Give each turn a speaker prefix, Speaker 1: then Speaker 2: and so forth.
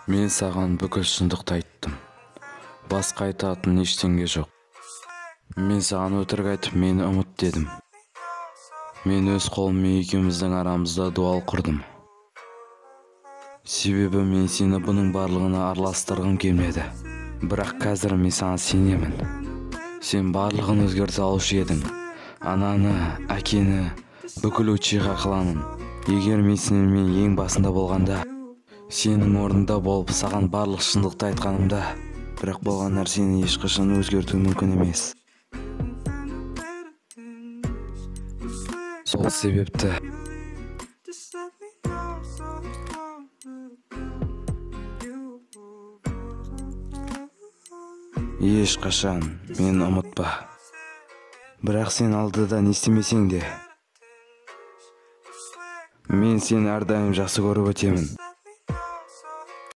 Speaker 1: Мен саған бүкіл шындықты айттым. Басқа айтатын ештеңе жоқ. Мен саған өтірік айтып, мені ұмыт дедім. Мен өз қолыммен екеуміздің арамызда дуал құрдым. Себебі мен сені бұның барлығына араластырғым келмеді. Бірақ қазір мен саған сенемін. Сен барлығын өзгерте алушы едің. Ананы, әкені, бүкіл өтшіға қыламын. Егер мен сенімен ең басында болғанда, сенің орнында болып саған барлық шындықты айтқанымда, бірақ болған нәрсені ешқашан өзгерту мүмкін емес. Сол себепті ешқашан мені ұмытпа. Бірақ сен алдыда не істемесең де, мен сені әрдайым жақсы көріп өтемін.